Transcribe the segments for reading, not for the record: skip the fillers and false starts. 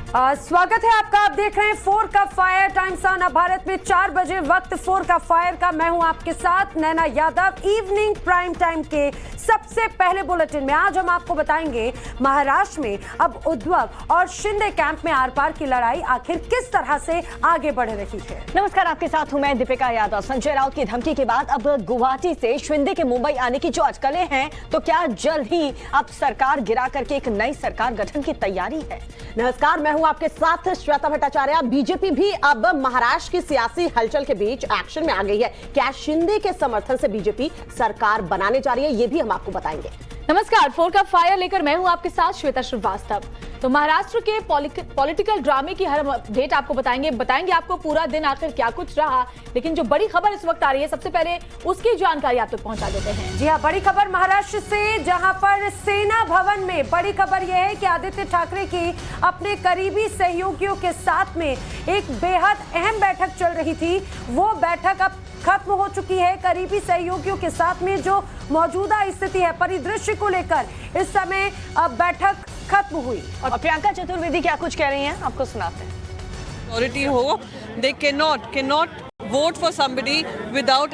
स्वागत है आपका। आप देख रहे हैं 4 का फायर टाइम्स ऑन। भारत में 4 बजे वक्त 4 का फायर का। मैं हूं आपके साथ नैना यादव। इवनिंग प्राइम टाइम के सबसे पहले बुलेटिन में आज हम आपको बताएंगे महाराष्ट्र में अब उद्धव और शिंदे कैंप में आर पार की लड़ाई आखिर किस तरह से आगे बढ़ रही है। नमस्कार, आपके साथ हूं मैं दीपिका यादव। संजय राउत की धमकी के बाद अब गुवाहाटी से शिंदे के मुंबई आने की जो अटकलें हैं, तो क्या जल्द ही अब सरकार गिरा करके एक नई सरकार गठन की तैयारी है। नमस्कार, मैं हूं आपके साथ श्वेता भट्टाचार्य। बीजेपी भी अब महाराष्ट्र की सियासी हलचल के बीच एक्शन में आ गई है। क्या शिंदे के समर्थन से बीजेपी सरकार बनाने जा रही है, ये भी हम आपको बताएंगे। नमस्कार, 4 का फायर लेकर मैं हूं आपके साथ श्वेता श्रीवास्तव। तो महाराष्ट्र के पॉलिटिकल ड्रामे की हर अपडेट आपको बताएंगे आपको पूरा दिन आखिर क्या कुछ रहा। लेकिन जो बड़ी खबर इस वक्त आ रही है, सबसे पहले उसकी जानकारी आप तक पहुंचा देते हैं। जी हाँ, बड़ी खबर महाराष्ट्र से, जहां पर सेना भवन में बड़ी खबर यह है कि आदित्य ठाकरे की अपने करीबी सहयोगियों के साथ में एक बेहद अहम बैठक चल रही थी। वो बैठक अब खत्म हो चुकी है। करीबी सहयोगियों के साथ में जो मौजूदा स्थिति है, परिदृश्य को लेकर इस समय अब बैठक खत्म हुई। और प्रियंका चतुर्वेदी क्या कुछ कह रही हैं, आपको सुनाते हैं। Authority हो, they cannot vote for somebody without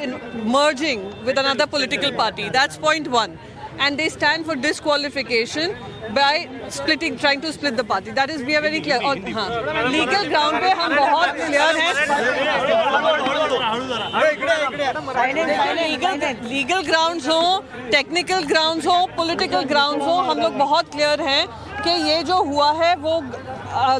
merging with another political party. That's point one. And they stand for disqualification by trying to split the party. That is, we are very clear. और हाँ, legal ground पे हम बहुत clear हैं। Legal grounds हो, technical grounds हो, political grounds हो, हम लोग बहुत clear हैं कि ये जो हुआ है वो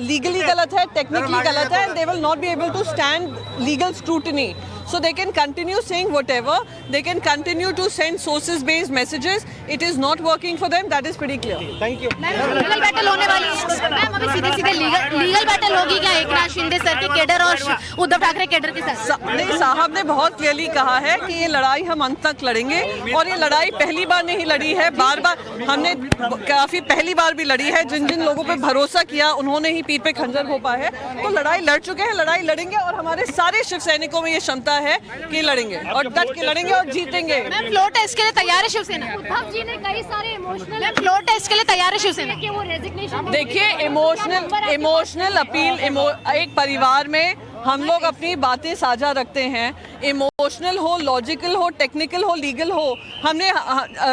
लीगली गलत है, टेक्निकली गलत है, and they will not be able to stand legal scrutiny. So they can continue saying whatever, they can continue to send sources based messages. It is not working for them, that is pretty clear. Thank you. Legal battle होने वाली है ma'am, अभी सीधे legal battle होगी क्या Eknath Shinde sir के cadre और Uddhav Thackeray cadre के साथ? नहीं, साहब ने बहुत क्लियरली कहा है कि ये लड़ाई हम अंत तक लड़ेंगे, और ये लड़ाई पहली बार नहीं लड़ी है, बार बार हमने काफी पहली बार भी लड़ी है। जिन जिन लोगों पे भरोसा किया उन्होंने ही पीठ पे खंजर घोंपा है। तो लड़ाई लड़ चुके हैं, लड़ाई लड़ेंगे, और हमारे सारे शिव सैनिकों में ये क्षमता है कि लड़ेंगे और डट के लड़ेंगे और जीतेंगे। मैम, फ्लोर टेस्ट के लिए तैयार है शिवसेना? उद्धव जी ने कई सारे इमोशनल फ्लोर टेस्ट के लिए तैयार है शिवसेना? कि वो रेजिग्नेशन देखिए, इमोशनल अपील, एक परिवार में हम लोग अपनी बातें साझा रखते हैं। इमोशनल हो, लॉजिकल हो, टेक्निकल हो, लीगल हो, हमने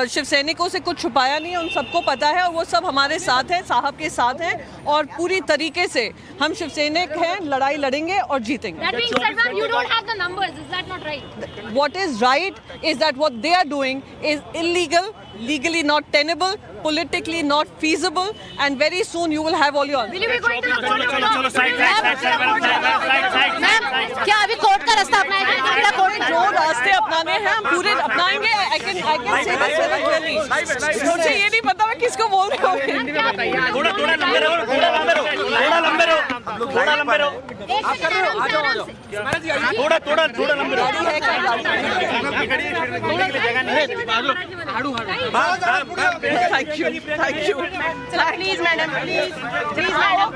शिव सैनिकों से कुछ छुपाया नहीं है, उन सबको पता है, और वो सब हमारे साथ हैं, साहब के साथ हैं, और पूरी तरीके से हम शिव सैनिक हैं, लड़ाई लड़ेंगे और जीतेंगे। What is right is that what they are doing is illegal, legally not tenable, politically not feasible, and very soon you will have all your ma'am, क्या अभी कोर्ट का रास्ता अपनाएंगे? जो रास्ते अपनाने हैं हम पूरे अपनाएंगे। I can say this very clearly. मुझे ये नहीं पता मैं किसको बोल रहा हूँ। थोड़ा लंबे रहो। Thank you. Please madam, please madam.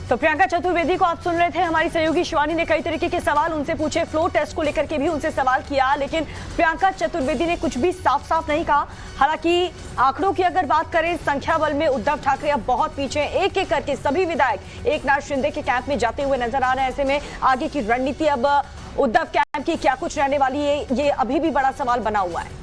तो प्रियंका चतुर्वेदी को आप सुन रहे थे। हमारी सहयोगी शिवानी ने कई तरीके के सवाल उनसे पूछे, फ्लोर टेस्ट को लेकर के भी उनसे सवाल किया, लेकिन प्रियंका चतुर्वेदी ने कुछ भी साफ नहीं कहा। हालांकि आंकड़ों की अगर बात करें, संख्या बल में उद्धव ठाकरे अब बहुत पीछे हैं। एक एक करके सभी विधायक एकनाथ शिंदे के कैंप में जाते हुए नजर आ रहे हैं। ऐसे में आगे की रणनीति अब उद्धव कैंप की क्या कुछ रहने वाली है, ये अभी भी बड़ा सवाल बना हुआ है।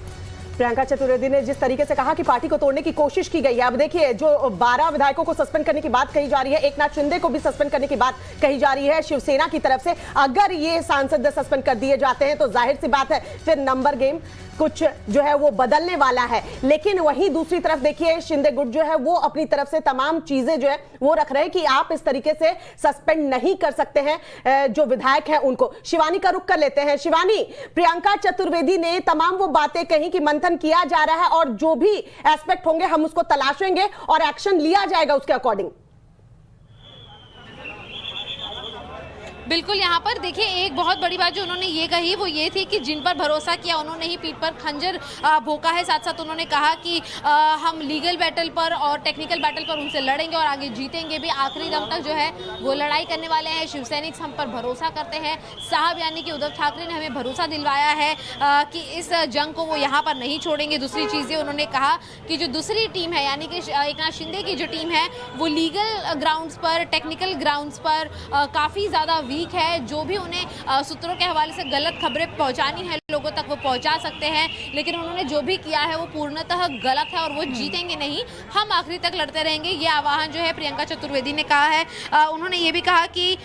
प्रियंका चतुर्वेदी ने जिस तरीके से कहा कि पार्टी को तोड़ने की कोशिश की गई है, अब देखिए जो 12 विधायकों को सस्पेंड करने की बात कही जा रही है, एकनाथ शिंदे को भी सस्पेंड करने की बात कही जा रही है शिवसेना की तरफ से। अगर ये सांसद सस्पेंड कर दिए जाते हैं तो जाहिर सी बात है फिर नंबर गेम कुछ जो है वो बदलने वाला है। लेकिन वहीं दूसरी तरफ देखिए, शिंदे गुट जो है वो अपनी तरफ से तमाम चीजें जो है वो रख रहे हैं कि आप इस तरीके से सस्पेंड नहीं कर सकते हैं जो विधायक हैं उनको। शिवानी का रुख कर लेते हैं। शिवानी, प्रियंका चतुर्वेदी ने तमाम वो बातें कही कि मंथन किया जा रहा है और जो भी एस्पेक्ट होंगे हम उसको तलाशेंगे और एक्शन लिया जाएगा उसके अकॉर्डिंग। बिल्कुल, यहाँ पर देखिए एक बहुत बड़ी बात जो उन्होंने ये कही वो ये थी कि जिन पर भरोसा किया उन्होंने ही पीठ पर खंजर भोंका है। साथ साथ उन्होंने कहा कि हम लीगल बैटल पर और टेक्निकल बैटल पर उनसे लड़ेंगे और आगे जीतेंगे भी, आखिरी दम तक जो है वो लड़ाई करने वाले हैं। शिवसैनिक हम पर भरोसा करते हैं। साहब यानी कि उद्धव ठाकरे ने हमें भरोसा दिलवाया है कि इस जंग को वो यहाँ पर नहीं छोड़ेंगे। दूसरी चीज़ें उन्होंने कहा कि जो दूसरी टीम है यानी कि एकनाथ शिंदे की जो टीम है वो लीगल ग्राउंड्स पर, टेक्निकल ग्राउंड्स पर काफ़ी ज़्यादा वीक है। जो भी उन्हें सूत्रों के हवाले से गलत खबरें पहुँचानी है लोगों तक वो पहुँचा सकते हैं, लेकिन उन्होंने जो भी किया है वो पूर्णतः गलत है और वो जीतेंगे नहीं, हम आखिरी तक लड़ते रहेंगे। ये आह्वान जो है प्रियंका चतुर्वेदी ने कहा है। उन्होंने ये भी कहा कि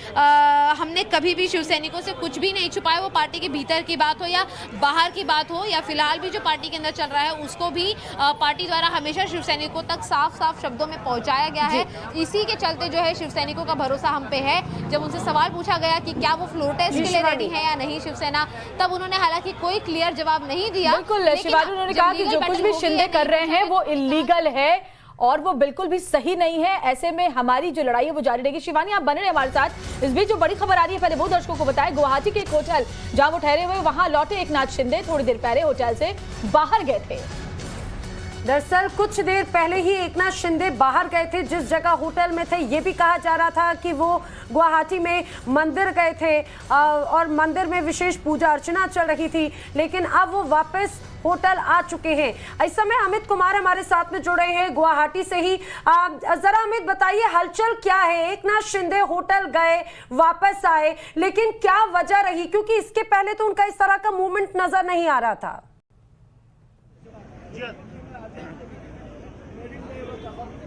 हमने कभी भी शिव सैनिकों से कुछ भी नहीं छुपाया, वो पार्टी के भीतर की बात हो या बाहर की बात हो या फिलहाल भी जो पार्टी के अंदर चल रहा है उसको भी पार्टी द्वारा हमेशा शिव सैनिकों तक साफ साफ शब्दों में पहुंचाया गया है। इसी के चलते जो है शिव सैनिकों का भरोसा हम पे है। जब उनसे सवाल पूछा गया कि क्या वो फ्लोर टेस्ट के लिए रेडी है या नहीं शिवसेना, तब उन्होंने हालांकि कोई क्लियर जवाब नहीं दिया। बिल्कुल शिवानी, उन्होंने कहा कि जो कुछ भी शिंदे कर रहे हैं वो इलीगल है और वो बिल्कुल भी सही नहीं है। ऐसे में हमारी जो लड़ाई है वो जारी रहेगी। शिवानी आप बने रहे हमारे साथ। इस बीच जो बड़ी खबर आ रही है पहले वो दर्शकों को बताएं। गुवाहाटी के एक होटल जहां वो ठहरे हुए वहां लौटे एकनाथ शिंदे थोड़ी देर पहले होटल से बाहर गए थे। दरअसल कुछ देर पहले ही एकनाथ शिंदे बाहर गए थे। जिस जगह होटल में थे ये भी कहा जा रहा था कि वो गुवाहाटी में मंदिर गए थे और मंदिर में विशेष पूजा अर्चना चल रही थी, लेकिन अब वो वापस होटल आ चुके हैं। इस समय अमित कुमार हमारे साथ में जुड़ रहे हैं गुवाहाटी से ही। जरा अमित बताइए हलचल क्या है? एकनाथ शिंदे होटल गए, वापस आए, लेकिन क्या वजह रही? क्योंकि इसके पहले तो उनका इस तरह का मूवमेंट नजर नहीं आ रहा था।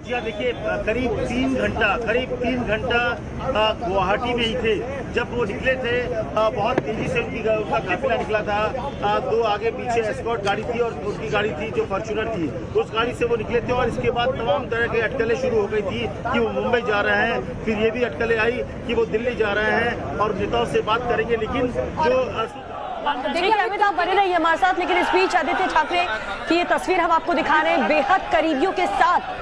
जी हाँ, देखिए करीब 3 घंटा गुवाहाटी में ही थे। जब वो निकले थे बहुत तेजी से उनका काफिला निकला था। 2 आगे पीछे एस्कॉर्ट गाड़ी थी और उनकी गाड़ी थी जो फॉर्च्यूनर थी, उस गाड़ी से वो निकले थे। और इसके बाद तमाम तरह के अटकलें शुरू हो गई थी कि वो मुंबई जा रहे हैं। फिर ये भी अटकलें आई कि वो दिल्ली जा रहे हैं और नेताओं से बात करेंगे। लेकिन जो देखिए अमित आप बने रहिए हमारे साथ। लेकिन इस बीच आदित्य ठाकरे की ये तस्वीर हम आपको दिखा रहे हैं बेहद करीबियों के साथ।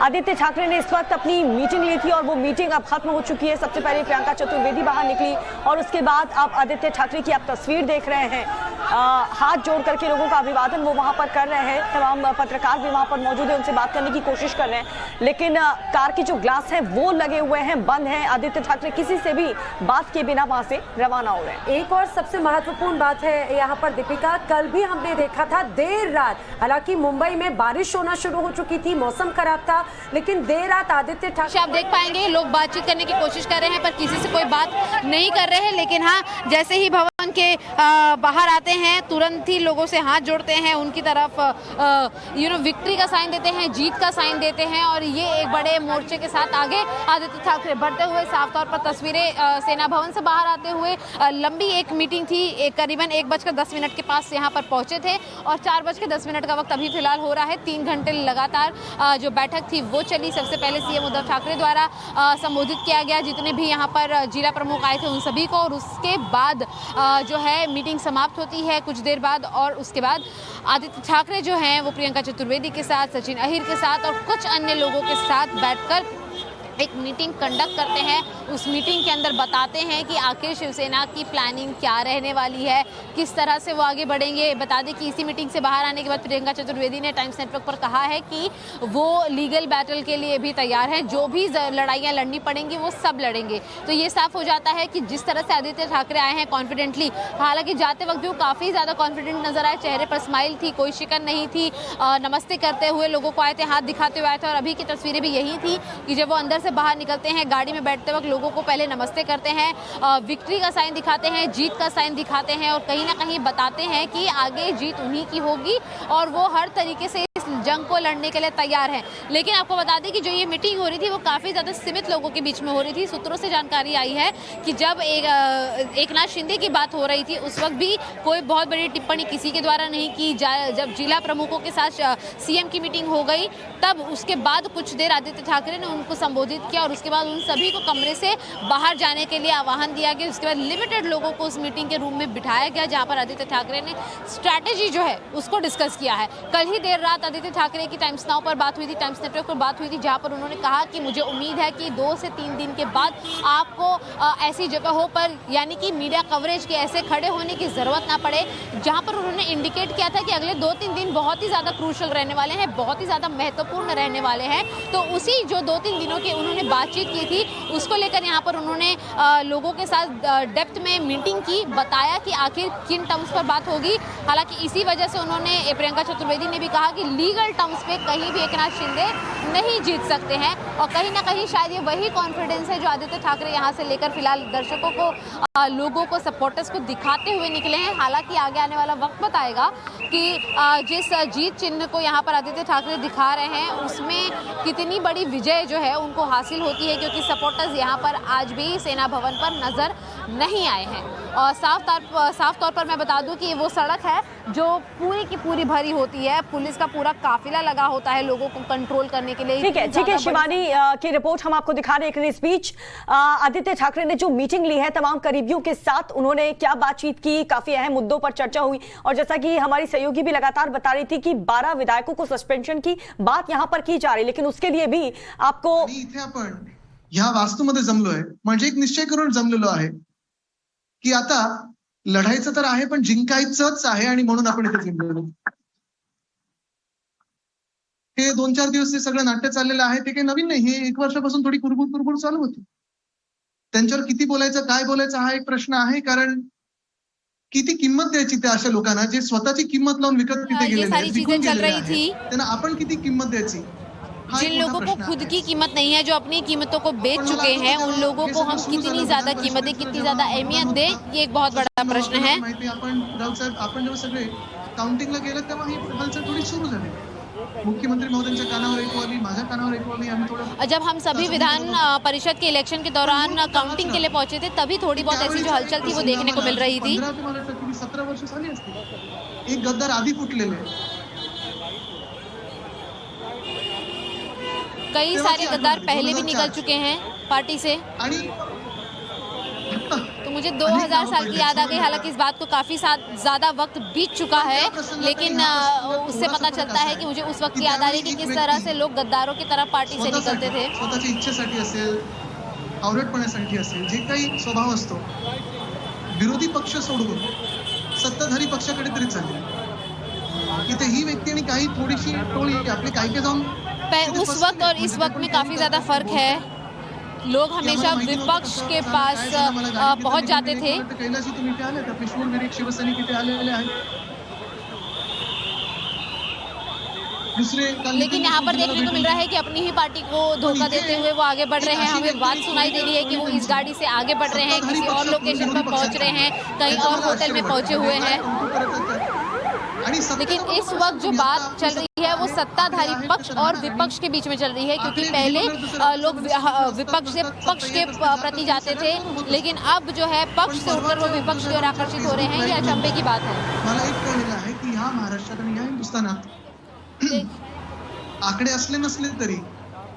आदित्य ठाकरे ने इस वक्त अपनी मीटिंग ली थी और वो मीटिंग अब खत्म हो चुकी है। सबसे पहले प्रियंका चतुर्वेदी बाहर निकली और उसके बाद आप आदित्य ठाकरे की आप तस्वीर देख रहे हैं। हाथ जोड़ करके लोगों का अभिवादन वो वहां पर कर रहे हैं। तमाम पत्रकार भी वहां पर मौजूद है, उनसे बात करने की कोशिश कर रहे हैं, लेकिन कार के जो ग्लास हैं वो लगे हुए हैं, बंद हैं। आदित्य ठाकरे किसी से भी बात के बिना वहां से रवाना हो रहे हैं। एक और सबसे महत्वपूर्ण बात है यहाँ पर दीपिका, कल भी हमने देखा था देर रात, हालांकि मुंबई में बारिश होना शुरू हो चुकी थी, मौसम खराब था, लेकिन देर रात आदित्य ठाकरे आप देख पाएंगे लोग बातचीत करने की कोशिश कर रहे हैं पर किसी से कोई बात नहीं कर रहे हैं। लेकिन हाँ, जैसे ही भवन के बाहर आते हैं तुरंत ही लोगों से हाथ जोड़ते हैं, उनकी तरफ विक्ट्री का साइन देते हैं, जीत का साइन देते हैं और ये एक बड़े मोर्चे के साथ आगे आदित्य ठाकरे बढ़ते हुए साफ तौर पर तस्वीरें सेना भवन से बाहर आते हुए। लंबी एक मीटिंग थी, करीबन 1:10 के पास यहाँ पर पहुंचे थे और 4:10 का वक्त अभी फिलहाल हो रहा है। 3 घंटे लगातार जो बैठक थी वो चली। सबसे पहले सीएम उद्धव ठाकरे द्वारा संबोधित किया गया जितने भी यहाँ पर जिला प्रमुख आए थे उन सभी को, और उसके बाद जो है मीटिंग समाप्त होती है कुछ देर बाद। और उसके बाद आदित्य ठाकरे जो हैं वो प्रियंका चतुर्वेदी के साथ, सचिन अहिर के साथ और कुछ अन्य लोगों के साथ बैठकर एक मीटिंग कंडक्ट करते हैं। उस मीटिंग के अंदर बताते हैं कि आखिर शिवसेना की प्लानिंग क्या रहने वाली है, किस तरह से वो आगे बढ़ेंगे। बता दें कि इसी मीटिंग से बाहर आने के बाद प्रियंका चतुर्वेदी ने टाइम्स नेटवर्क पर कहा है कि वो लीगल बैटल के लिए भी तैयार हैं, जो भी लड़ाइयाँ लड़नी पड़ेंगी वो सब लड़ेंगे। तो ये साफ हो जाता है कि जिस तरह से आदित्य ठाकरे आए हैं कॉन्फिडेंटली, हालांकि जाते वक्त भी वो काफ़ी ज़्यादा कॉन्फिडेंट नजर आए, चेहरे पर स्माइल थी, कोई शिकन नहीं थी, नमस्ते करते हुए लोगों को आए थे, हाथ दिखाते हुए आए थे। और अभी की तस्वीरें भी यही थी कि जब वो अंदर से बाहर निकलते हैं गाड़ी में बैठते वक्त लोगों को पहले नमस्ते करते हैं, विक्ट्री का साइन दिखाते हैं, जीत का साइन दिखाते हैं और कहीं ना कहीं बताते हैं कि आगे जीत उन्हीं की होगी और वो हर तरीके से इस जंग को लड़ने के लिए तैयार हैं। लेकिन आपको बता दें कि जो ये मीटिंग हो रही थी वो काफ़ी ज़्यादा सीमित लोगों के बीच में हो रही थी। सूत्रों से जानकारी आई है कि जब एकनाथ शिंदे की बात हो रही थी उस वक्त भी कोई बहुत बड़ी टिप्पणी किसी के द्वारा नहीं की। जब जिला प्रमुखों के साथ सीएम की मीटिंग हो गई तब उसके बाद कुछ देर आदित्य ठाकरे ने उनको संबोधित किया और उसके बाद उन सभी को कमरे से बाहर जाने के लिए आह्वान दिया गया। उसके बाद लिमिटेड लोगों को उस मीटिंग के रूम में बिठाया गया जहां पर आदित्य ठाकरे ने स्ट्रैटेजी जो है उसको डिस्कस किया है। कल ही देर रात आदित्य ठाकरे की टाइम्स नाउ पर बात हुई थी, टाइम्स नेटवर्क पर बात हुई थी, जहां पर उन्होंने कहा कि मुझे उम्मीद है कि 2 से 3 दिन के बाद आपको ऐसी जगहों पर यानी कि मीडिया कवरेज के ऐसे खड़े होने की ज़रूरत ना पड़े, जहां पर उन्होंने इंडिकेट किया था कि अगले 2-3 दिन बहुत ही ज़्यादा क्रूशल रहने वाले हैं, बहुत ही ज़्यादा महत्वपूर्ण रहने वाले हैं। तो उसी जो 2-3 दिनों की उन्होंने बातचीत की थी, उसको लेकर यहाँ पर उन्होंने लोगों के साथ डेप्थ में मीटिंग की, बताया कि आखिर किन टर्म्स पर बात होगी। हालांकि इसी वजह से उन्होंने, प्रियंका चतुर्वेदी ने भी कहा कि लीगल टर्म्स पे कहीं भी एकनाथ शिंदे नहीं जीत सकते हैं, और कहीं ना कहीं शायद ये वही कॉन्फिडेंस है जो आदित्य ठाकरे यहाँ से लेकर फिलहाल दर्शकों को, लोगों को, सपोर्टर्स को दिखाते हुए निकले हैं। हालांकि आगे आने वाला वक्त बताएगा कि जिस जीत चिन्ह को यहाँ पर आदित्य ठाकरे दिखा रहे हैं उसमें कितनी बड़ी विजय जो है उनको हासिल होती है, क्योंकि सपोर्टर्स यहाँ पर आज भी सेना भवन पर नजर नहीं आए हैं। और साफ तौर पर मैं बता दूं कि वो सड़क है जो पूरी की पूरी भरी होती है, पुलिस का पूरा काफिला लगा होता है लोगों को कंट्रोल करने के लिए। ठीक है शिवानी की रिपोर्ट हम आपको दिखा रहे हैं। इस बीच आदित्य ठाकरे ने जो मीटिंग ली है तमाम करीबियों के साथ, उन्होंने क्या बातचीत की, काफी अहम मुद्दों पर चर्चा हुई, और जैसा कि हमारी सहयोगी भी लगातार बता रही थी कि 12 विधायकों को सस्पेंशन की बात यहाँ पर की जा रही, लेकिन उसके लिए भी आपको इथे आपण ह्या वास्तूमध्ये जमलोय, म्हणजे एक निश्चय करून जमलेलो आहे की आता लढायचं तर आहे पण जिंकायचंच आहे, आणि म्हणून आपण इथे जमलेलो. हे 2-4 दिवस जे सगळं नाट्य चाललेलं आहे ते काही नवीन नाही, हे 1 वर्षापासून थोडी कुरबुर चालू होती. त्यांच्यावर किती बोलायचं, काय बोलायचं हा एक प्रश्न आहे, कारण किती किंमत द्यायची त्या अशा लोकांना जे स्वतःची किंमत लावून विकत तिथे गेलेले आहेत, विकून गेलेले आहेत, त्यांना आपण किती किंमत द्यायची. जिन लोगों को खुद की कीमत नहीं है, जो अपनी कीमतों को बेच चुके हैं, उन लोगों को हम कितनी ज्यादा कीमत दें, कितनी ज्यादा अहमियत दें, ये एक बहुत बड़ा प्रश्न है. आपण राऊत साहेब, आपण जेव्हा सगळे काउंटिंगला गेलं तेव्हा ही हालचाल थोडी सुरू झाली. मुख्यमंत्री महोदयांच्या कानावर ऐकू आली, माझ्या कानावर ऐकू आली. आम्ही थोडं, जब हम सभी विधान परिषद के इलेक्शन के दौरान काउंटिंग के लिए पहुंचे थे, तभी थोड़ी बहुत ऐसी जो हलचल थी वो देखने को मिल रही थी. 17 वर्ष झाली असतील. एक गद्दार आधी फुटलेले, कई सारे गद्दार पहले भी निकल चुके हैं पार्टी से. तो मुझे 2000 साल की याद आ गई. हालांकि इस बात को काफी ज्यादा वक्त बीत चुका है, लेकिन उससे पता चलता है कि मुझे उस वक्त याद आ रही है कि किस तरह से लोग गद्दारों की तरह पार्टी से निकलते थे. स्वतःच्या इच्छेसाठी असेल, आवडतपणासाठी असेल, जे काही स्वभाव असतो, विरोधी पक्ष सोडून सत्ताधारी पक्षाकडे तरी चालले. इथे ही व्यक्ती आणि काही थोडीशी टोळी आपली काही जाऊन, उस वक्त और इस वक्त में काफी ज्यादा फर्क है. लोग हमेशा विपक्ष के पास पहुंच जाते थे. कैलाशी तुम्ही इथे आले, आपले शूरवीर एक शिवसैनिक इथे आलेले आहेत. लेकिन यहाँ पर देखने को मिल रहा है कि अपनी ही पार्टी को धोखा देते हुए वो आगे बढ़ रहे हैं. हमें बात सुनाई दे रही है कि वो इस गाड़ी से आगे बढ़ रहे हैं, किसी और लोकेशन पर पहुंच रहे हैं, कहीं और होटल में पहुंचे हुए हैं. लेकिन इस वक्त जो बात चल रही है वो सत्ताधारी पक्ष और विपक्ष के बीच में चल रही है, क्योंकि पहले लोग विपक्ष से पक्ष के प्रति जाते थे, लेकिन अब जो है पक्ष से उठकर वो विपक्ष की ओर आकर्षित हो रहे हैं. ये अचंभे की बात है. मला एक कळलेलं आहे की ह्या महाराष्ट्रात आणि ह्या हिंदुस्थानात आकडे असले नसले तरी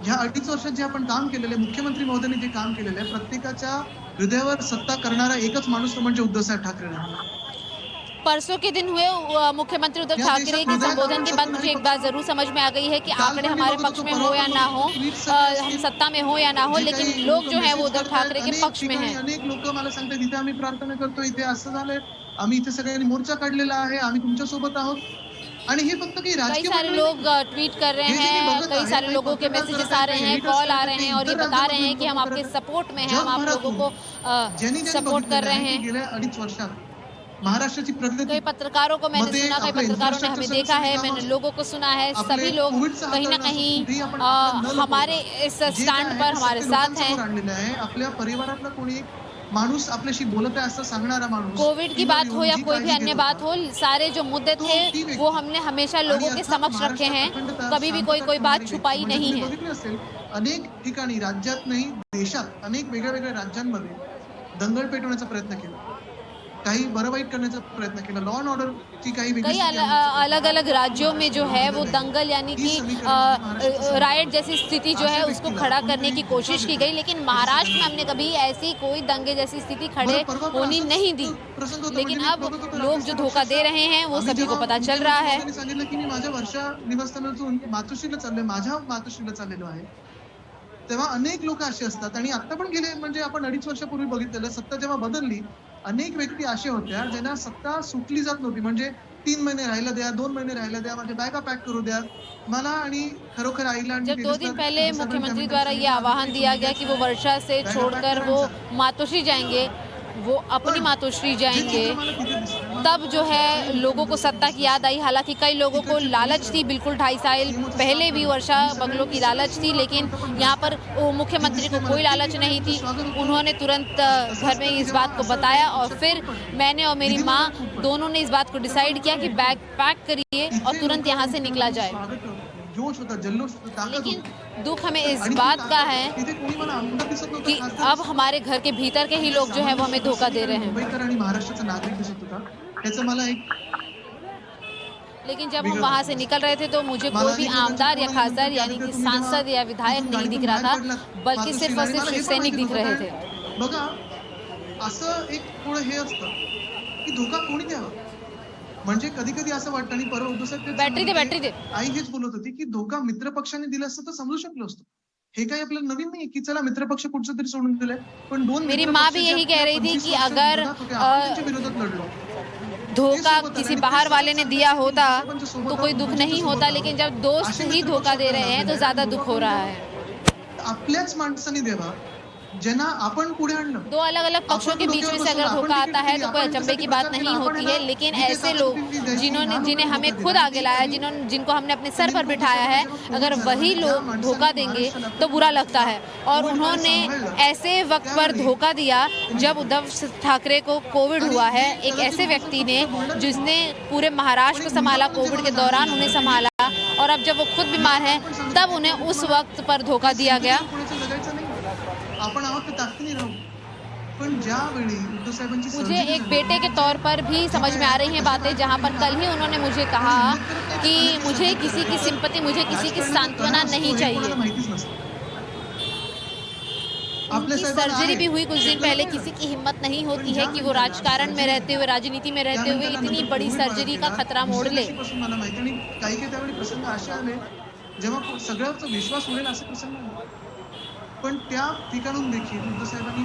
ह्या 2.5 वर्षात जे आपण काम केलेले, मुख्यमंत्री महोदयांनी जे काम केलेले आहे, प्रत्येकाच्या हृदयावर सत्ता करणारा एकच माणूस म्हणजे उद्धव साहेब ठाकरे. परसों के दिन हुए मुख्यमंत्री उद्धव ठाकरे के संबोधन के बाद मुझे एक बात जरूर समझ में आ गई है कि आंकड़े हमारे पक्ष में हो या ना हो, हम सत्ता में हो या ना हो, लेकिन लोग जो है वो उद्धव ठाकरे के पक्ष में हैं. अनेक लोक मला सांगतात इथे आम्ही प्रार्थना करतो, इथे असं झालंय, आम्ही इथे सगळ्यांनी मोर्चा काढलेला आहे, आम्ही तुमच्या सोबत आहोत. आणि हे फक्त काही कई सारे लोग ट्वीट कर रहे हैं, कई सारे लोगों के मैसेजेस आ रहे हैं, कॉल आ रहे हैं और ये बता रहे हैं कि हम आपके सपोर्ट में हैं, हम आप लोगों को सपोर्ट कर रहे हैं. गेल्या 2.5 वर्षात महाराष्ट्राची प्रगती, कई पत्रकारों को मैंने सुना, कई पत्रकारों ने हमें देखा है, मैंने लोगों को सुना है. सभी लोग कहीं ना कहीं हमारे इस स्टैंड पर हमारे साथ हैं. आपल्या परिवारातला कोणी माणूस आपल्याशी बोलत आहे असं सांगणारा माणूस, कोविड की बात हो या कोई भी अन्य बात हो, सारे जो मुद्दे थे वो हमने हमेशा लोगों के समक्ष रखे हैं. कभी भी कोई बात छुपाई नहीं है. अनेक ठिकाणी राज्यात नाही देशात अनेक वेगळ्या राज्यांमध्ये दंगल पेटवण्याचा प्रयत्न केला. काही बरं वाईट करण्याचा प्रयत्न केला, लॉ अँड ऑर्डरची काही वेगळी कई स्थिती आहे. अलग अलग राज्यों में जो है वो दंगल यानी कि राइट जैसी स्थिति जो है उसको खड़ा करने की कोशिश की गई, लेकिन महाराष्ट्र में हमने कभी ऐसी कोई दंगे जैसी स्थिति खड़े होनी नहीं दी। लेकिन अब लोग जो धोखा दे रहे हैं वो सभी को पता चल रहा है। त्यांनी सांगितलं की मी माझ्या वर्षा निवासस्थानातून मातोश्रीला चाललोय, माझ्या मातोश्रीला चाललेलो आहे, तेव्हा अनेक लोक असे असतात. आणि आता पण गेले म्हणजे आपण 2.5 वर्षापूर्वी बघितलेलं, सत्ता जेव्हा बदलली अनेक व्यक्ती अशा होत्या ज्यांना सत्ता सुटली जात नव्हती, म्हणजे 3 महिने राहायला द्या, 2 महिने राहायला द्या, माझ्या बॅगा पॅक करू द्या मला. आणि खरोखर आईला आणि जब 2 दिन पहले मुख्यमंत्री द्वारा ये आह्वान दिया गया कि वो वर्षा से छोड़कर वो मातोश्री जाएंगे, वो अपनी मातोश्री जाएंगे, तब जो है लोगों को सत्ता की याद आई। हालांकि कई लोगों को लालच थी, बिल्कुल 2.5 साल पहले भी वर्षा बंगलों की लालच थी, लेकिन यहाँ पर मुख्यमंत्री को कोई लालच नहीं थी। उन्होंने तुरंत घर में इस बात को बताया और फिर मैंने और मेरी माँ दोनों ने इस बात को डिसाइड किया कि बैग पैक करिए और तुरंत यहाँ से निकला जाए। जोश होता, जल्लोष होता, ताकद होती. लेकिन दुख हमें इस बात का है तिथे कोणी मला आमदार दिसत नव्हतं, कि खासदार अब हमारे घर के भीतर के ही लोग जो है वो हमें धोखा दे रहे हैं। मुंबईकर आणि महाराष्ट्राचा नागरिक दिसत होता. त्याचं मला एक लेकिन जब हम वहाँ से निकल रहे थे तो मुझे कोई भी आमदार या खासदार यानी कि सांसद या विधायक नहीं दिख रहा था, बल्कि सिर्फ और सिर्फ शिवसैनिक दिख रहे थे। बघा असं एक थोडं हे असतं की धोका कोणी द्यावा, म्हणजे कधी कधी असं वाटतं. आणि परवा उद्धव साहेब बॅटरी दे आई हेच बोलत होती की धोका मित्रपक्षाने दिला असतं तर समजू शकलो असतो. हे काही आपल्याला नवीन नाही की चला मित्रपक्ष कुठचं तरी सोडून दिलंय, पण 2 मेरी माँ भी यही कह रही थी कि अगर विरोधात लढलो, धोखा किसी बाहर वाले ने दिया होता तो कोई दुख नहीं होता, लेकिन जब दोस्त ही धोखा दे रहे हैं तो ज्यादा दुख हो रहा है। आपल्याच माणसाने द्यावा ज्यांना आपण पुढे आणलं. 2 अलग अलग पक्षों के बीच में से अगर धोखा आता है तो कोई अचंभे की बात नहीं होती है, लेकिन ऐसे लोग जिन्हें हमें खुद आगे लाया, जिनको हमने अपने सर पर बिठाया है, अगर वही लोग धोखा देंगे तो बुरा लगता है। और उन्होंने ऐसे वक्त पर धोखा दिया जब उद्धव ठाकरे को कोविड हुआ है, एक ऐसे व्यक्ति ने जिसने पूरे महाराष्ट्र को संभाला, कोविड के दौरान उन्हें संभाला, और अब जब वो खुद बीमार हैं तब उन्हें उस वक्त पर धोखा दिया गया। आपण आहोत ते ताकदीने राहू, पण ज्यावेळी उद्धव साहेबांची मुझे एक बेटे के तौर पर भी समझ में आ रही हैं बातें, जहां पर कल ही उन्होंने मुझे कहा कि मुझे किसी की सिंपत्ति, मुझे किसी की सांत्वना नहीं चाहिए। उनकी सर्जरी भी हुई कुछ दिन पहले, किसी की हिम्मत नहीं होती है कि वो राजकारण में रहते हुए, राजनीति में रहते हुए इतनी बड़ी सर्जरी का खतरा मोड़ ले। मला माहिती, आणि काही त्यावेळी प्रसंग असे आले जेव्हा सगळ्यांचा विश्वास उडेल असे प्रसंग आले, पण त्या ठिकाणून देखील उद्धव साहेबांनी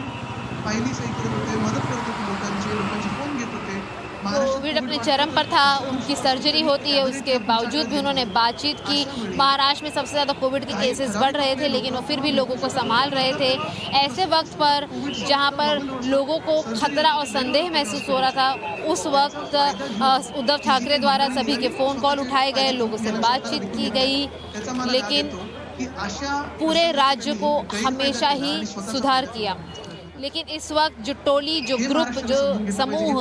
पाहिली सही करत होते, मदत करत होते, लोकांचे फोन घेत होते. कोविड अपने चरम पर था, उनकी सर्जरी होती है, उसके बावजूद भी उन्होंने बातचीत की। महाराष्ट्र में सबसे ज़्यादा कोविड के केसेस बढ़ रहे थे, लेकिन वो फिर भी लोगों को संभाल रहे थे। ऐसे वक्त पर जहां पर लोगों को खतरा और संदेह महसूस हो रहा था, उस वक्त उद्धव ठाकरे द्वारा सभी के फ़ोन कॉल उठाए गए, लोगों से बातचीत की गई, लेकिन पूरे राज्य को हमेशा ही सुधार किया। लेकिन इस वक्त जो टोली, जो ग्रुप, जो समूह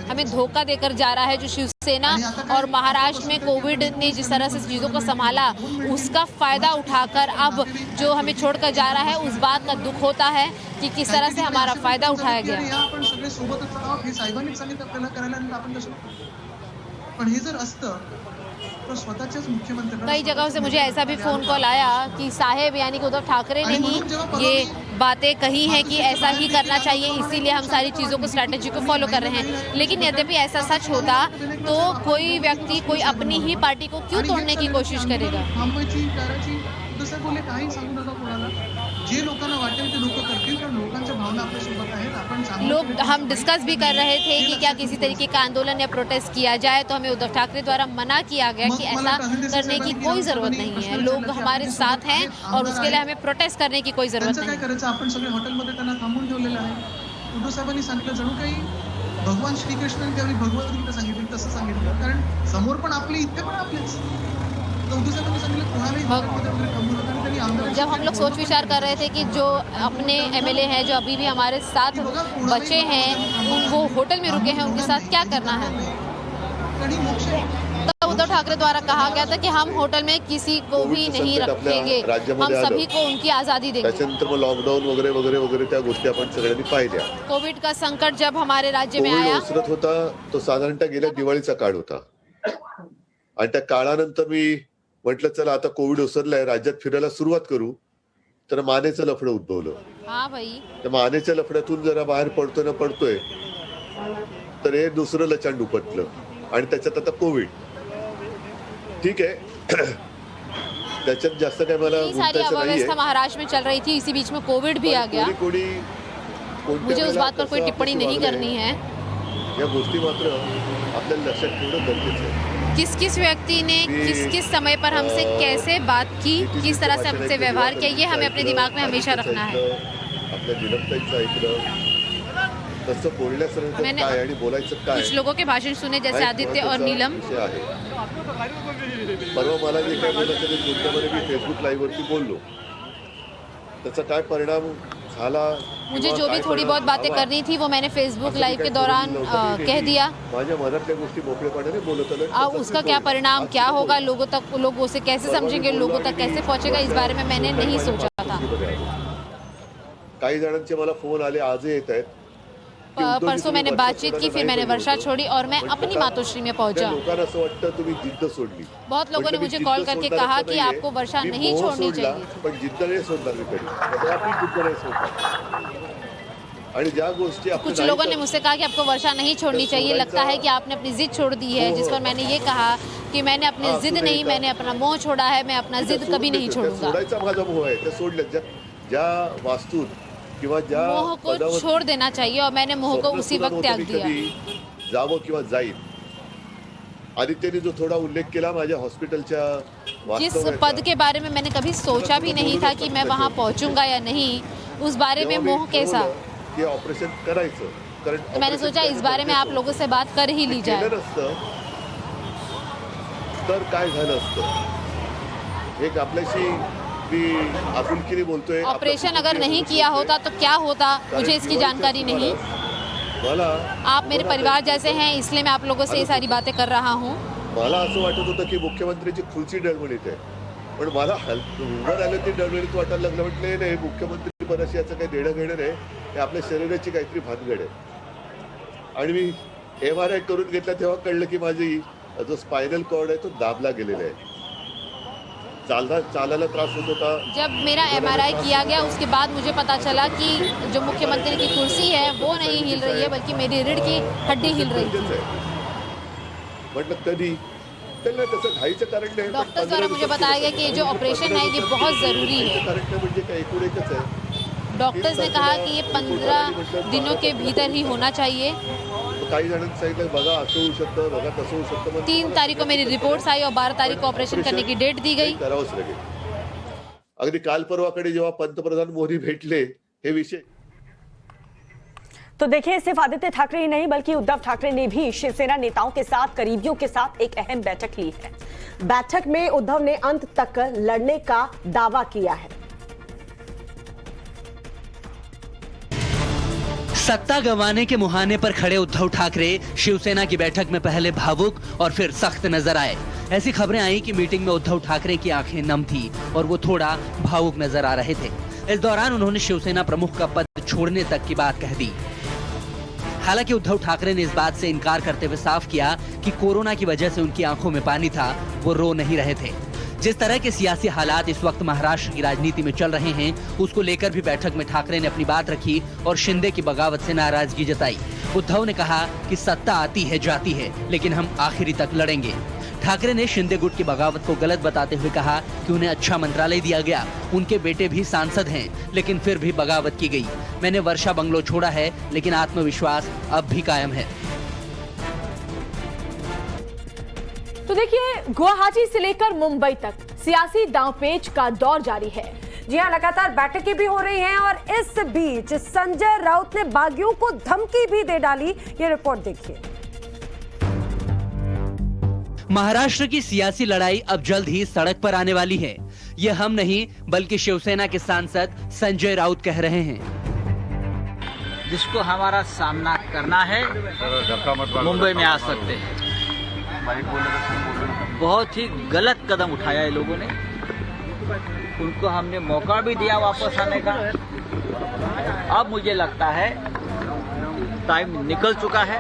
हमें धोखा देकर जा रहा है, जो शिवसेना और महाराष्ट्र में कोविड ने जिस तरह से चीज़ों को संभाला, उसका फायदा उठाकर अब जो हमें छोड़कर जा रहा है, उस बात का दुख होता है कि किस तरह से हमारा फायदा उठाया गया। आपण सगळे सोबतच आहोत हे साहेबांनी सांगितलं आपल्याला करायला, आणि आपण तसं, पण हे जर असतं तो स्वतःच्याच मुख्यमंत्र्यांना कई जगहों से मुझे ऐसा भी फोन कॉल आया कि साहेब यानी कि उद्धव ठाकरे ने ही ये बातें कही हैं कि ऐसा ही करना चाहिए, इसीलिए हम सारी चीज़ों को, स्ट्रैटेजी को फॉलो कर रहे हैं। लेकिन यद्यपि ऐसा सच होता तो कोई व्यक्ती कोई अपनी ही पार्टी को क्यों तोड़ने की कोशिश करेगा। थांबवायची, करायची, तसं बोलले काही सांगू नका कोणाला, जे लोकांना वाटेल ते लोक करतील, कारण लोकांच्या भावना आपल्यासोबत आहेत. आपण लोग, हम डिस्कस भी कर रहे थे कि क्या किसी तरीके का आंदोलन या प्रोटेस्ट किया जाए, तो हमें उद्धव ठाकरे द्वारा मना किया गया कि ऐसा करने की कोई ज़रूरत नहीं है, लोग हमारे साथ हैं और उसके लिए हमें प्रोटेस्ट करने की कोई ज़रूरत नहीं। काय करायचं, आपण सगळे हॉटेलमध्ये त्यांना थांबून ठेवलेलं आहे. उद्धव साहेबांनी सांगितलं जणू काही भगवान श्रीकृष्णाने त्यावेळी भगवद्गीता सांगितली तसं सांगितलं, कारण समोर पण आपले, इथे पण आपलेच. जब हम लोग सोच विचार कर रहे थे कि जो अपने एमएलए हैं, जो अभी भी हमारे साथ बचे हैं, वो होटल में रुके हैं, उनके साथ क्या करना है, तो उद्धव ठाकरे द्वारा कहा गया था कि हम होटल में किसी को भी नहीं रखेंगे, हम सभी को उनकी आजादी देंगे। त्याच्यानंतर मग लॉकडाऊन वगैरे वगैरे वगैरे त्या गोष्टी आपण सगळ्यांनी पाहिल्या। कोविड का संकट जब हमारे राज्य में कोविड आया, ओसरत होता तो साधारणतः गेल्या दिवाळीचा काळ होता आणि त्या काळानंतर मी म्हटलं चला आता कोविड ओसरलाय, राज्यात फिरायला सुरुवात करू, तर मानेचं लफडं उद्भवलं। हाँ भाई, त्या मानेच्या लफड्यातून जरा बाहेर पडतोय तर हे दुसरं लचांड उपटलं आणि त्याच्यात आता कोविड। ठीक आहे, त्याच्यात जास्त काय मला इतनी सारी अव्यवस्था महाराष्ट्र में चल रही थी, इसी बीच में कोविड भी आ गया। मुझे उस बात पर कोई टिप्पणी नहीं करनी है। या गोष्टी मात्र आपल्याला लक्षात ठेवणं गरजेचं आहे। किस किस व्यक्ति ने किस किस समय पर हमसे कैसे बात की, किस तरह से हमसे व्यवहार किया, ये हमें अपने दिमाग में हमेशा रखना है। आपल्या निलमताईचं ऐकलं, तसं बोलण्यासारखं काय आणि बोलायचं काय, कुछ लोगों के भाषण सुने जैसे आदित्य और नीलम। परवा मला जे काय बोलायचं ते मुद्द्यामध्ये मी फेसबुक लाईव्ह वरती बोललो, त्याचा काय परिणाम झाला, मुझे जो भी थोड़ी बहुत बातें करनी थी वो मैंने फेसबुक लाइव के दौरान कह दिया। माझ्या मनातल्या गोष्टी मोकळेपणाने बोलत आलो। अब उसका क्या परिणाम क्या होगा, लोगों तक, लोग उसे कैसे समझेंगे, लोगों तक कैसे पहुंचेगा, इस बारे में मैंने नहीं सोचा था। काही जणांचे मला फोन आले, आजही येत आहेत। परसों मैंने बातचीत की, फिर मैंने वर्षा छोड़ी और मैं अपनी मातोश्री में पहुंचा। लोकांना असं वाटतं तुम्ही जिद्द सोडली। बहुत लोगों ने मुझे कॉल करके कहा कि आपको वर्षा नहीं छोड़नी चाहिए, पण जिद्द नाही सोडणार मी कधी, कदापि जिद्द नाही सोडणार। आणि ज्या गोष्टी कुछ लोगों ने मुझसे कहा कि आपको वर्षा नहीं छोड़नी चाहिए, लगता है कि आपने अपनी जिद छोड़ दी है, जिस पर मैंने ये कहा कि मैंने अपनी जिद नहीं, मैंने अपना मोह छोड़ा है, मैं अपना जिद कभी नहीं छोड़ूंगा। सोडायचा माझा मोह आहे, ते सोडलं। ज्या वास्तूत किंवा ज्या मोह को छोड़ देना चाहिए और मैंने मोह को उसी वक्त त्याग दिया। जावं किंवा जाईल। आदित्यने जो थोडा उल्लेख केला माझ्या हॉस्पिटलच्या, जिस पद के बारे में मैंने कभी सोचा भी नहीं था कि मैं वहां पहुंचूंगा या नहीं, उस बारे में मोह कैसा, कि ऑपरेशन करायचं, कारण तो मैंने सोचा इस बारे में आप लोगों से बात कर ही ली जाए। तर काय झालं असतं, एक आपल्याशी आपुलकीने बोलतोय। ऑपरेशन अगर नहीं किया होता तो क्या होता, मुझे इसकी जानकारी नहीं। आप मेरे परिवार जैसे हैं, इसलिए मैं आप लोगों से ये सारी बातें कर रहा हूँ। मला असं वाटत होतं की मुख्यमंत्र्यांची खुर्ची डळमळीत आहे, पण मला उभं राहिलं ती डळमळीत वाटायला लागलं। म्हटलं नाही, मुख्यमंत्री पदाशी याचं काही देणं घेणं नाही, हे आपल्या शरीराची काहीतरी भानगड आहे। आणि मी MRI करून घेतला तेव्हा कळलं की माझी जो स्पायनल कॉर्ड आहे तो दाबला गेलेला आहे, चालायला त्रास होत होता। जब मेरा MRI किया गया उसके बाद मुझे पता चला कि जो मुख्यमंत्री की कुर्सी है वो नहीं हिल रही है, बल्कि मेरी रीढ़ की हड्डी हिल रही थी। मतलब कभी तसं घाईचं कारण नाही। डॉक्टर्स द्वारा मुझे बताया गया कि जो ऑपरेशन है ये बहुत ज़रूरी है। कारण म्हणजे काय, एकूण एकच आहे। डॉक्टर्स ने कहा कि ये 15 दिनों के भीतर ही होना चाहिए। काही जणांनी सांगितलं बघा असं होऊ शकतं, बघा तसं होऊ शकतं। 3 तारीख को मेरी रिपोर्ट्स आई और 12 तारीख को ऑपरेशन करने की डेट दी गई। करावंच लागेल। अगदी काल परवाकडे जेव्हा पंतप्रधान मोदी भेटले, हे विषय। तो देखिए, सिर्फ आदित्य ठाकरे ही नहीं बल्कि उद्धव ठाकरे ने भी शिवसेना नेताओं के साथ, करीबियों के साथ एक अहम बैठक ली है। बैठक में उद्धव ने अंत तक लड़ने का दावा किया है। सत्ता गंवाने के मुहाने पर खड़े उद्धव ठाकरे शिवसेना की बैठक में पहले भावुक और फिर सख्त नजर आए। ऐसी खबरें आई कि मीटिंग में उद्धव ठाकरे की आंखें नम थी और वो थोड़ा भावुक नजर आ रहे थे। इस दौरान उन्होंने शिवसेना प्रमुख का पद छोड़ने तक की बात कह दी। हालांकि उद्धव ठाकरे ने इस बात से इनकार करते हुए साफ किया कि कोरोना की वजह से उनकी आंखों में पानी था, वो रो नहीं रहे थे। जिस तरह के सियासी हालात इस वक्त महाराष्ट्र की राजनीति में चल रहे हैं, उसको लेकर भी बैठक में ठाकरे ने अपनी बात रखी और शिंदे की बगावत से नाराजगी जताई। उद्धव ने कहा कि सत्ता आती है जाती है, लेकिन हम आखिरी तक लड़ेंगे। ठाकरे ने शिंदे गुट की बगावत को गलत बताते हुए कहा कि उन्हें अच्छा मंत्रालय दिया गया, उनके बेटे भी सांसद हैं, लेकिन फिर भी बगावत की गई। मैंने वर्षा बंगलो छोड़ा है, लेकिन आत्मविश्वास अब भी कायम है। तो देखिए, गुवाहाटी से लेकर मुंबई तक सियासी दांवपेच का दौर जारी है। जी हां, लगातार बैठकें भी हो रही हैं और इस बीच संजय राउत ने बागियों को धमकी भी दे डाली। ये रिपोर्ट देखिए। महाराष्ट्र की सियासी लड़ाई अब जल्द ही सड़क पर आने वाली है। ये हम नहीं बल्कि शिवसेना के सांसद संजय राउत कह रहे हैं। जिसको हमारा सामना करना है मुंबई में आ सकते हैं। बहुत ही गलत कदम उठाया है लोगों ने। उनको हमने मौका भी दिया वापस आने का। अब मुझे लगता है टाइम निकल चुका है।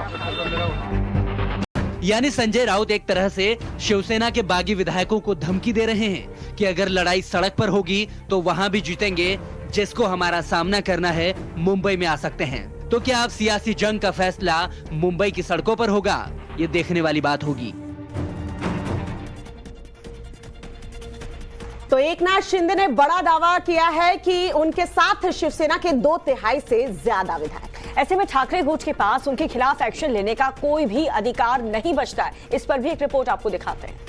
यानी संजय राउत एक तरह से शिवसेना के बागी विधायकों को धमकी दे रहे हैं कि अगर लड़ाई सड़क पर होगी तो वहां भी जीतेंगे, जिसको हमारा सामना करना है मुंबई में आ सकते हैं। तो क्या अब सियासी जंग का फैसला मुंबई की सड़कों पर होगा? ये देखने वाली बात होगी। तो एकनाथ शिंदे ने बड़ा दावा किया है कि उनके साथ शिवसेना के 2/3 से ज्यादा विधायक। ऐसे में ठाकरे गुट के पास उनके खिलाफ एक्शन लेने का कोई भी अधिकार नहीं बचता है। इस पर भी एक रिपोर्ट आपको दिखाते हैं।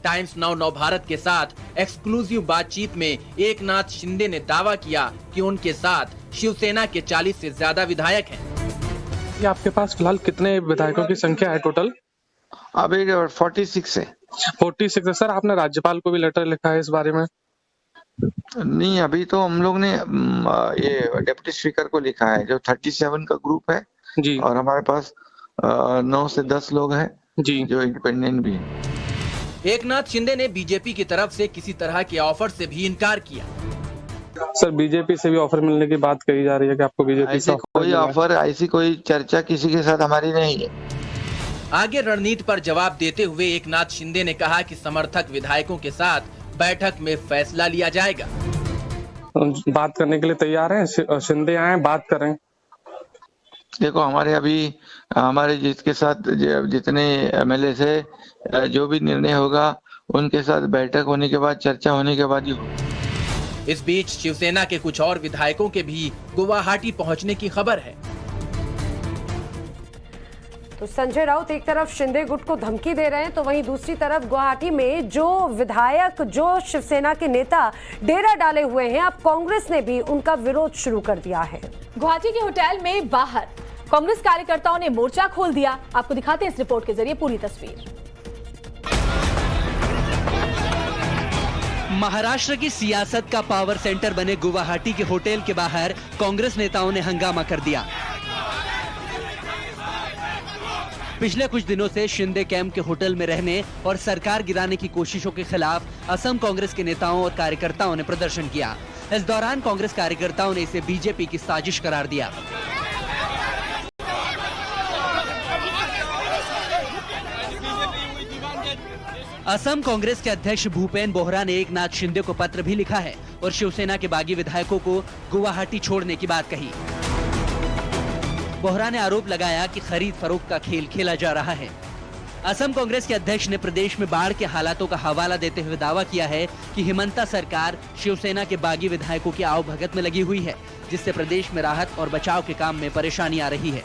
टाइम्स नाउ नव भारत के साथ एक्सक्लूसिव बातचीत में एकनाथ शिंदे ने दावा किया कि उनके साथ शिवसेना के 40 से ज्यादा विधायक हैं। आपके पास फिलहाल कितने विधायकों की संख्या है टोटल? अभी 46 है। 46 है। सर, आपने राज्यपाल को भी लेटर लिखा है इस बारे में? नहीं, अभी तो हम लोग ने ये डिप्टी स्पीकर को लिखा है, जो 37 का ग्रुप है जी, और हमारे पास 9 से 10 लोग हैं जी, जो इंडिपेंडेंट भी हैं। एकनाथ शिंदे ने बीजेपी की तरफ से किसी तरह के ऑफर से भी इनकार किया। सर, बीजेपी से भी ऑफर मिलने की बात कही जा रही है कि आपको बीजेपी से कोई ऑफर, ऐसी कोई चर्चा किसी के साथ हमारी नहीं है। आगे रणनीति पर जवाब देते हुए एकनाथ शिंदे ने कहा कि समर्थक विधायकों के साथ बैठक में फैसला लिया जाएगा। बात करने के लिए तैयार हैं? शिंदे आए बात करें। देखो, हमारे जिसके साथ जितने एमएलए से जो भी निर्णय होगा उनके साथ बैठक होने के बाद, चर्चा होने के बाद ही होगा। इस बीच शिवसेना के कुछ और विधायकों के भी गुवाहाटी पहुंचने की खबर है। तो संजय राउत एक तरफ शिंदे गुट को धमकी दे रहे हैं, तो वहीं दूसरी तरफ गुवाहाटी में जो विधायक, जो शिवसेना के नेता डेरा डाले हुए हैं, अब कांग्रेस ने भी उनका विरोध शुरू कर दिया है। गुवाहाटी के होटल में बाहर कांग्रेस कार्यकर्ताओं ने मोर्चा खोल दिया। आपको दिखाते हैं इस रिपोर्ट के जरिए पूरी तस्वीर। महाराष्ट्र की सियासत का पावर सेंटर बने गुवाहाटी के होटल के बाहर कांग्रेस नेताओं ने हंगामा कर दिया। पिछले कुछ दिनों से शिंदे कैंप के होटल में रहने और सरकार गिराने की कोशिशों के खिलाफ असम कांग्रेस के नेताओं और कार्यकर्ताओं ने प्रदर्शन किया। इस दौरान कांग्रेस कार्यकर्ताओं ने इसे बीजेपी की साजिश करार दिया। असम कांग्रेस के अध्यक्ष भूपेन बोहरा ने एकनाथ शिंदे को पत्र भी लिखा है और शिवसेना के बागी विधायकों को गुवाहाटी छोड़ने की बात कही। बोहरा ने आरोप लगाया कि खरीद फरोख्त का खेल खेला जा रहा है। असम कांग्रेस के अध्यक्ष ने प्रदेश में बाढ़ के हालातों का हवाला देते हुए दावा किया है कि हिमंता सरकार शिवसेना के बागी विधायकों की आवभगत में लगी हुई है, जिससे प्रदेश में राहत और बचाव के काम में परेशानी आ रही है।